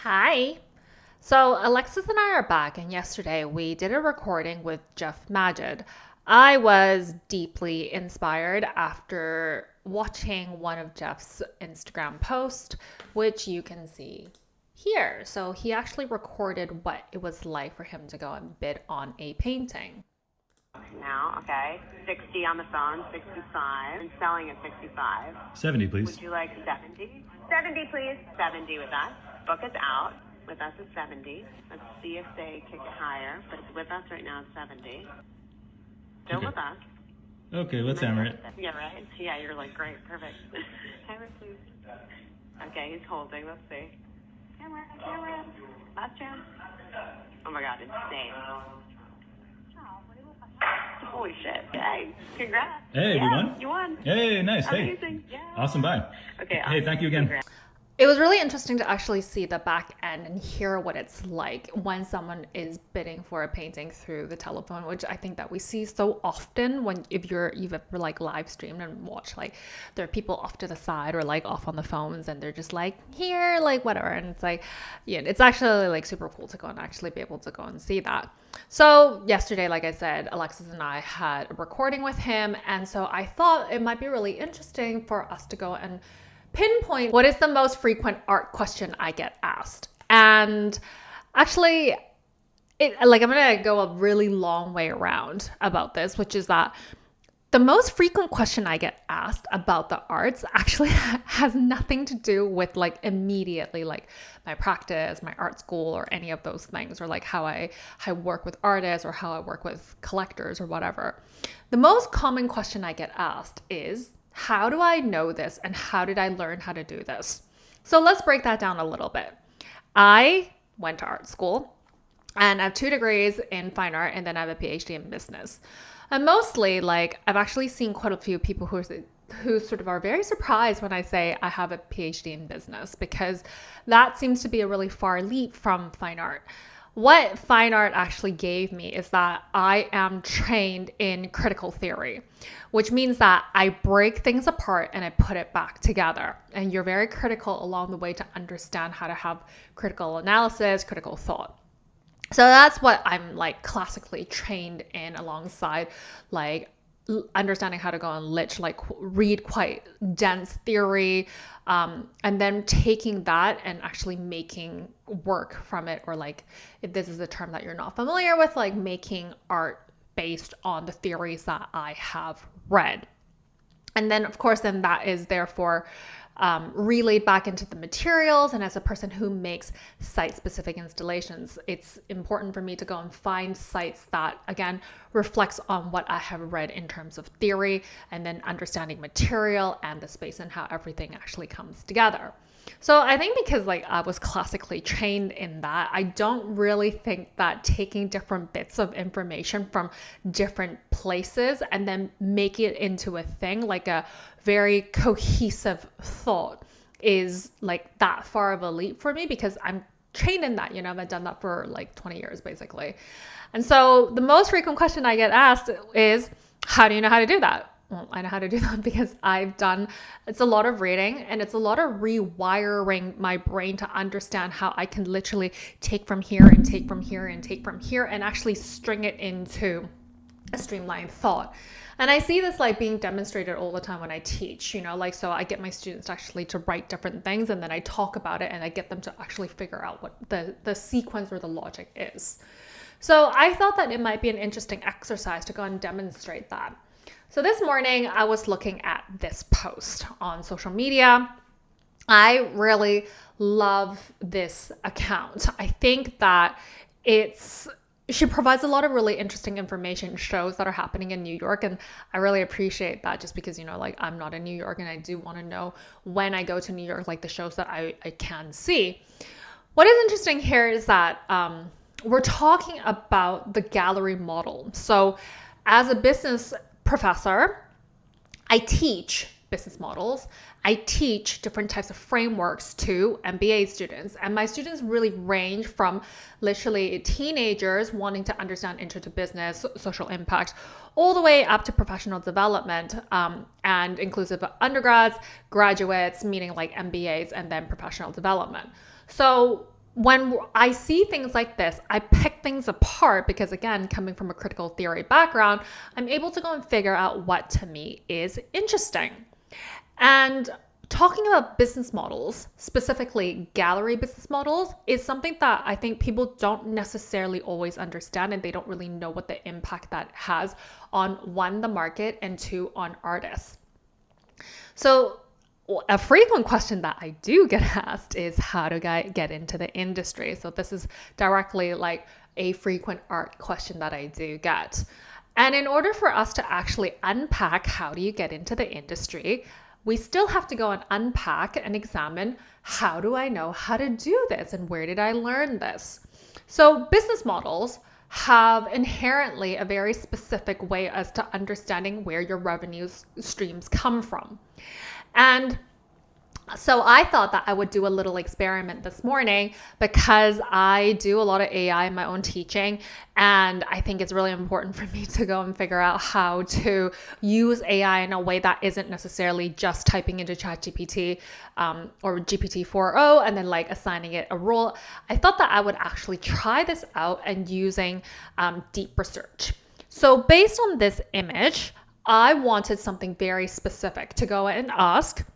Hi. So Alexis and I are back, and yesterday we did a recording with Jeff Majid. I was deeply inspired after watching one of Jeff's Instagram posts, which you can see here. So he actually recorded what it was like for him to go and bid on a painting. Now, okay. 60 on the phone, 65, and selling at 65. 70, please. Would you like 70? 70, please. 70 with us. Book is out. With us is 70. Let's see if they kick it higher. But it's with us right now it's 70. Still Okay. with us. Okay, let's hammer it. Yeah, right? Yeah, you're like, great, perfect. Hammer, please. Okay, he's holding. Let's see. Hammer. Last chance. Oh my god, insane. Holy shit. Hey, congrats. Hey, we won? You won. Hey, nice. Amazing. Hey. Yeah. Awesome, bye. Okay. Hey, thank you again. Congrats. It was really interesting to actually see the back end and hear what it's like when someone is bidding for a painting through the telephone, which I think that we see so often when you've ever like live streamed and watch, like there are people off to the side or like off on the phones and they're just like here, like whatever. And it's like, yeah, it's actually like super cool to go and actually be able to go and see that. So yesterday, like I said, Alexis and I had a recording with him. And so I thought it might be really interesting for us to go and pinpoint what is the most frequent art question I get asked. And actually, I'm going to go a really long way around about this, which is that the most frequent question I get asked about the arts actually has nothing to do with like immediately like my practice, my art school, or any of those things, or like how I work with artists or how I work with collectors or whatever. The most common question I get asked is, how do I know this and how did I learn how to do this? So let's break that down a little bit. I went to art school and I have 2 degrees in fine art and then I have a PhD in business. And mostly, like, I've actually seen quite a few people who sort of are very surprised when I say I have a PhD in business, because that seems to be a really far leap from fine art. What fine art actually gave me is that I am trained in critical theory, which means that I break things apart and I put it back together. And you're very critical along the way to understand how to have critical analysis, critical thought. So that's what I'm like classically trained in, alongside like understanding how to go and read quite dense theory, and then taking that and actually making work from it, or like, if this is a term that you're not familiar with, like making art based on the theories that I have read. And then, of course, then that is therefore relayed back into the materials. And as a person who makes site-specific installations, it's important for me to go and find sites that, again, reflects on what I have read in terms of theory, and then understanding material and the space and how everything actually comes together. So I think because like I was classically trained in that, I don't really think that taking different bits of information from different places and then make it into a thing, like a very cohesive thought, is like that far of a leap for me, because I'm trained in that, I've done that for like 20 years basically. And so the most frequent question I get asked is, how do you know how to do that? Well, I know how to do that because it's a lot of reading and it's a lot of rewiring my brain to understand how I can literally take from here and take from here and take from here and actually string it into a streamlined thought. And I see this like being demonstrated all the time when I teach, so I get my students actually to write different things and then I talk about it and I get them to actually figure out what the sequence or the logic is. So I thought that it might be an interesting exercise to go and demonstrate that. So this morning I was looking at this post on social media. I really love this account. I think that she provides a lot of really interesting information, shows that are happening in New York. And I really appreciate that, just because, I'm not in New York and I do want to know when I go to New York, like the shows that I can see. What is interesting here is that we're talking about the gallery model. So as a business professor, I teach business models. I teach different types of frameworks to MBA students. And my students really range from literally teenagers wanting to understand intro to business, social impact, all the way up to professional development, and inclusive of undergrads, graduates, meaning like MBAs, and then professional development. So when I see things like this, I pick things apart because, again, coming from a critical theory background, I'm able to go and figure out what to me is interesting. And talking about business models, specifically gallery business models, is something that I think people don't necessarily always understand, and they don't really know what the impact that has on, one, the market, and two, on artists. So a frequent question that I do get asked is, how do I get into the industry? So this is directly like a frequent art question that I do get. And in order for us to actually unpack how do you get into the industry, we still have to go and unpack and examine, how do I know how to do this and where did I learn this? So business models have inherently a very specific way as to understanding where your revenue streams come from. And so I thought that I would do a little experiment this morning because I do a lot of AI in my own teaching. And I think it's really important for me to go and figure out how to use AI in a way that isn't necessarily just typing into ChatGPT or GPT-4o and then like assigning it a role. I thought that I would actually try this out and using deep research. So based on this image, I wanted something very specific to go and ask.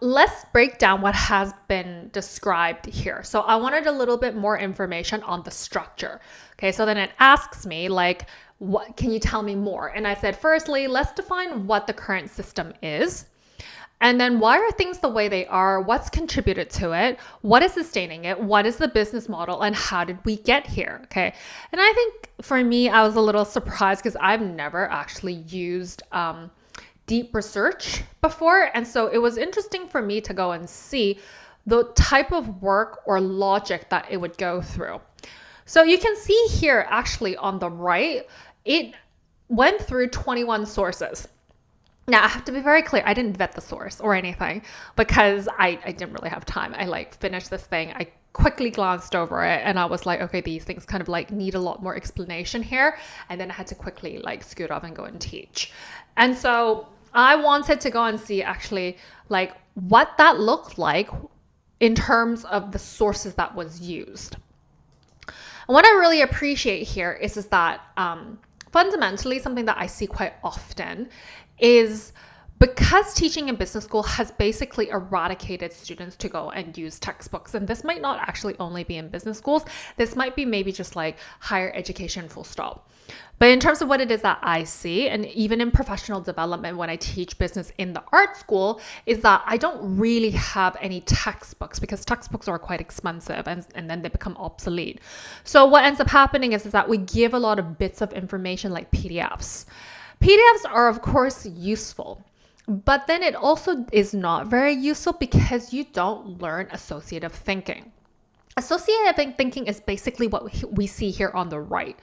Let's break down what has been described here. So I wanted a little bit more information on the structure. Okay, so then it asks me like, what can you tell me more? And I said, firstly, let's define what the current system is. And then why are things the way they are? What's contributed to it? What is sustaining it? What is the business model? And how did we get here? Okay. And I think for me, I was a little surprised because I've never actually used deep research before. And so it was interesting for me to go and see the type of work or logic that it would go through. So you can see here actually on the right, it went through 21 sources. Now, I have to be very clear, I didn't vet the source or anything because I didn't really have time. I like finished this thing. I quickly glanced over it and I was like, okay, these things kind of like need a lot more explanation here. And then I had to quickly like scoot off and go and teach. And so I wanted to go and see actually like what that looked like in terms of the sources that was used. And what I really appreciate here is that fundamentally something that I see quite often is because teaching in business school has basically eradicated students to go and use textbooks. And this might not actually only be in business schools. This might be maybe just like higher education full stop. But in terms of what it is that I see, and even in professional development when I teach business in the art school, is that I don't really have any textbooks because textbooks are quite expensive and then they become obsolete. So what ends up happening is that we give a lot of bits of information like PDFs. PDFs are of course useful, but then it also is not very useful because you don't learn associative thinking. Associative thinking is basically what we see here on the right,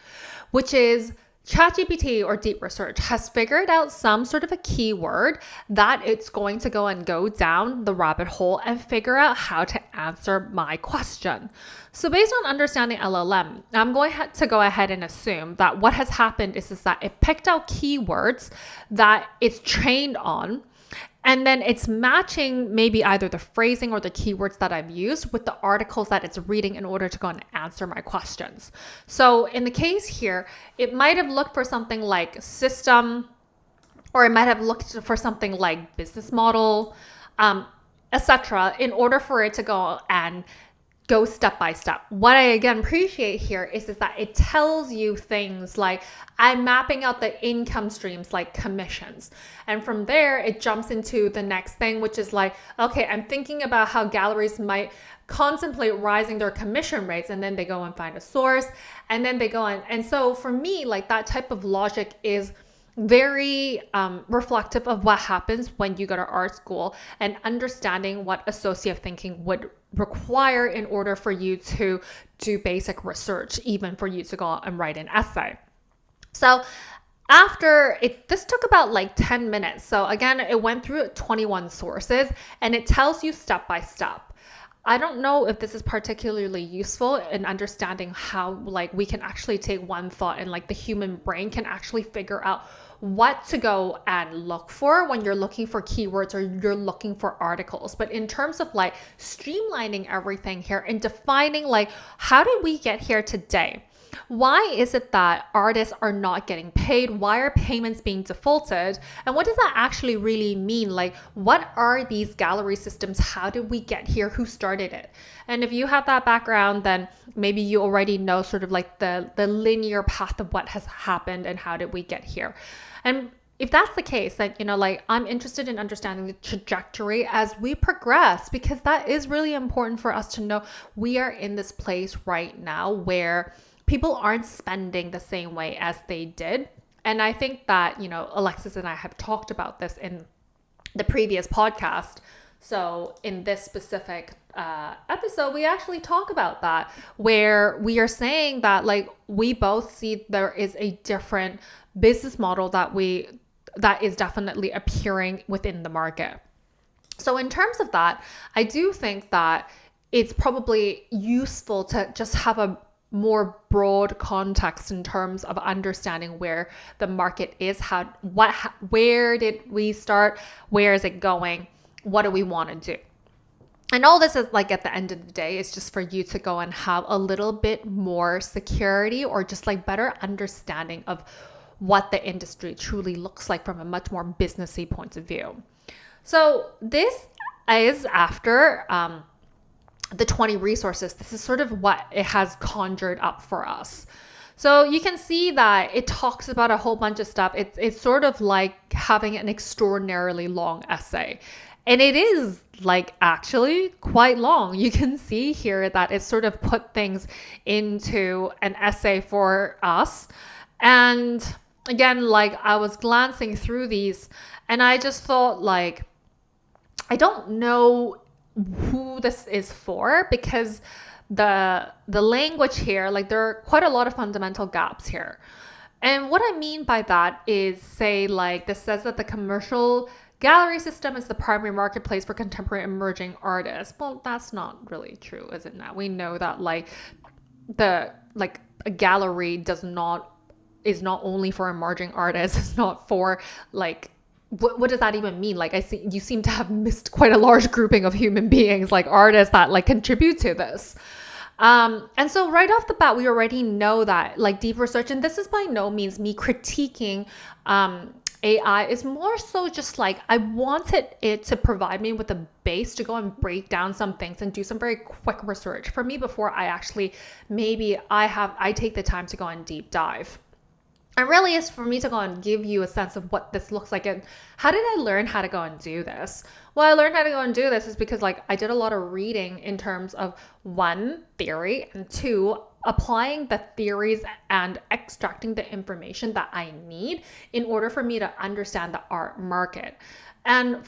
which is ChatGPT or deep research has figured out some sort of a keyword that it's going to go and go down the rabbit hole and figure out how to answer my question. So based on understanding LLM, I'm going to go ahead and assume that what has happened is that it picked out keywords that it's trained on. And then it's matching maybe either the phrasing or the keywords that I've used with the articles that it's reading in order to go and answer my questions. So in the case here, it might have looked for something like system, or it might have looked for something like business model, etc., in order for it to go and go step by step. What I again appreciate here is that it tells you things like I'm mapping out the income streams like commissions. And from there, it jumps into the next thing, which is like, okay, I'm thinking about how galleries might contemplate rising their commission rates, and then they go and find a source, and then they go on. And so for me, like that type of logic is very reflective of what happens when you go to art school and understanding what associative thinking would require in order for you to do basic research, even for you to go out and write an essay. So after it, this took about like 10 minutes. So again, it went through 21 sources and it tells you step by step. I don't know if this is particularly useful in understanding how like we can actually take one thought and like the human brain can actually figure out what to go and look for when you're looking for keywords or you're looking for articles. But in terms of like streamlining everything here and defining like how did we get here today? Why is it that artists are not getting paid? Why are payments being defaulted? And what does that actually really mean? Like, what are these gallery systems? How did we get here? Who started it? And if you have that background, then maybe you already know sort of like the linear path of what has happened and how did we get here. And if that's the case, then, like I'm interested in understanding the trajectory as we progress, because that is really important for us to know we are in this place right now where people aren't spending the same way as they did. And I think that, Alexis and I have talked about this in the previous podcast. So in this specific episode, we actually talk about that, where we are saying that like we both see there is a different business model that is definitely appearing within the market. So in terms of that, I do think that it's probably useful to just have a more broad context in terms of understanding where the market is, where did we start, where is it going, what do we want to do. And all this is like at the end of the day, it's just for you to go and have a little bit more security or just like better understanding of what the industry truly looks like from a much more businessy point of view. So this is after the 20 resources. This is sort of what it has conjured up for us. So you can see that it talks about a whole bunch of stuff. It's sort of like having an extraordinarily long essay. And it is like actually quite long. You can see here that it sort of put things into an essay for us. And again, like I was glancing through these and I just thought like, I don't know who this is for, because the language here, like there are quite a lot of fundamental gaps here. And what I mean by that is, say like this says that the commercial gallery system is the primary marketplace for contemporary emerging artists. Well, that's not really true, is it now? We know that like a gallery is not only for emerging artists. It's not for like, what does that even mean? Like you seem to have missed quite a large grouping of human beings, like artists that like contribute to this. And so right off the bat, we already know that like deep research, and this is by no means me critiquing AI, is more so just like I wanted it to provide me with a base to go and break down some things and do some very quick research for me before I actually I take the time to go and deep dive. And really is for me to go and give you a sense of what this looks like. And how did I learn how to go and do this? Well, I learned how to go and do this is because like I did a lot of reading in terms of one, theory, and two, applying the theories and extracting the information that I need in order for me to understand the art market. And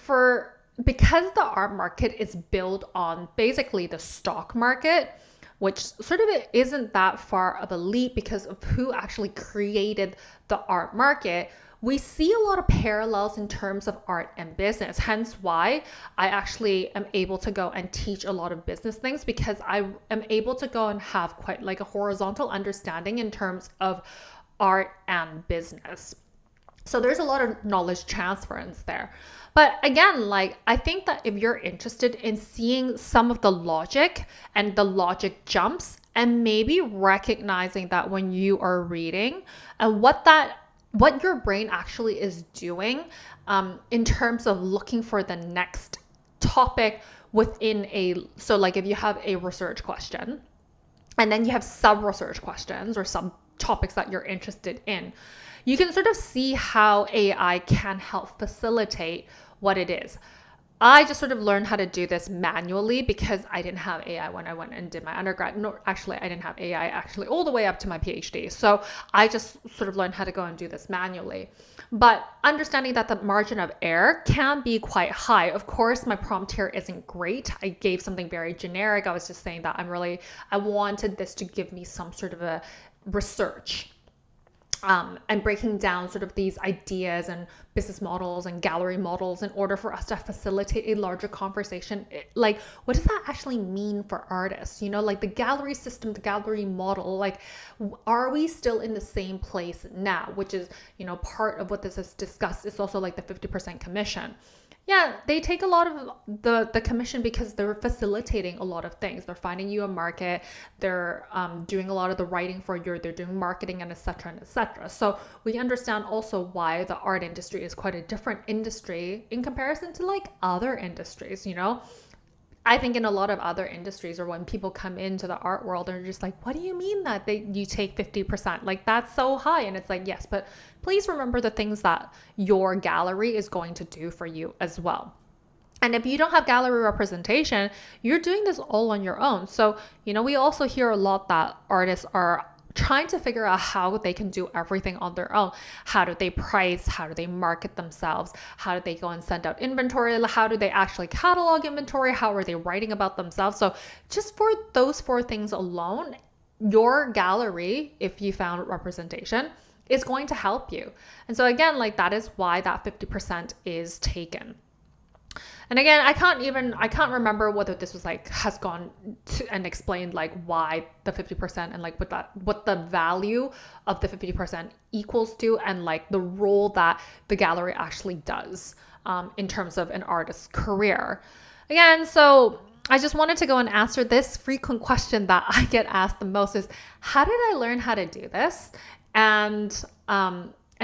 because the art market is built on basically the stock market, which sort of isn't that far of a leap because of who actually created the art market, we see a lot of parallels in terms of art and business. Hence why I actually am able to go and teach a lot of business things, because I am able to go and have quite like a horizontal understanding in terms of art and business. So there's a lot of knowledge transference there. But again, like I think that if you're interested in seeing some of the logic and the logic jumps, and maybe recognizing that when you are reading and what your brain actually is doing in terms of looking for the next topic within so like if you have a research question and then you have sub-research questions or sub-topics that you're interested in, you can sort of see how AI can help facilitate what it is. I just sort of learned how to do this manually because I didn't have AI when I went and did my undergrad. No, actually, I didn't have AI actually all the way up to my PhD. So I just sort of learned how to go and do this manually. But understanding that the margin of error can be quite high. Of course, my prompt here isn't great. I gave something very generic. I was just saying that I wanted this to give me some sort of a research. and breaking down sort of these ideas and business models and gallery models in order for us to facilitate a larger conversation. Like, what does that actually mean for artists? You know, like the gallery system, the gallery model, like, are we still in the same place now? Which is, you know, part of what this is discussed. It's also like the 50% commission. Yeah, they take a lot of the commission because they're facilitating a lot of things. They're finding you a market. They're doing a lot of the writing for you. They're doing marketing and etc. and etc. So we understand also why the art industry is quite a different industry in comparison to like other industries, you know? I think in a lot of other industries, or when people come into the art world, they're just like, what do you mean that you take 50%? Like, that's so high. And it's like, yes, but please remember the things that your gallery is going to do for you as well. And if you don't have gallery representation, you're doing this all on your own. So, you know, we also hear a lot that artists are trying to figure out how they can do everything on their own. How do they price? How do they market themselves? How do they go and send out inventory? How do they actually catalog inventory? How are they writing about themselves? So just for those 4 things alone, your gallery, if you found representation, is going to help you. And so again, like that is why that 50% is taken. And again, I can't remember whether this was like has gone to and explained like why the 50% and like what the value of the 50% equals to, and like the role that the gallery actually does in terms of an artist's career. Again, so I just wanted to go and answer this frequent question that I get asked the most is, how did I learn how to do this? And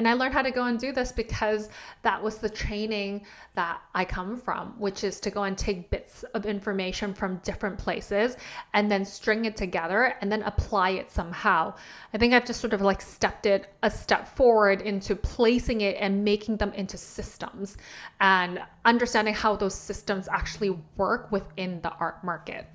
I learned how to go and do this because that was the training that I come from, which is to go and take bits of information from different places and then string it together and then apply it somehow. I think I've just sort of like stepped it a step forward into placing it and making them into systems and understanding how those systems actually work within the art market.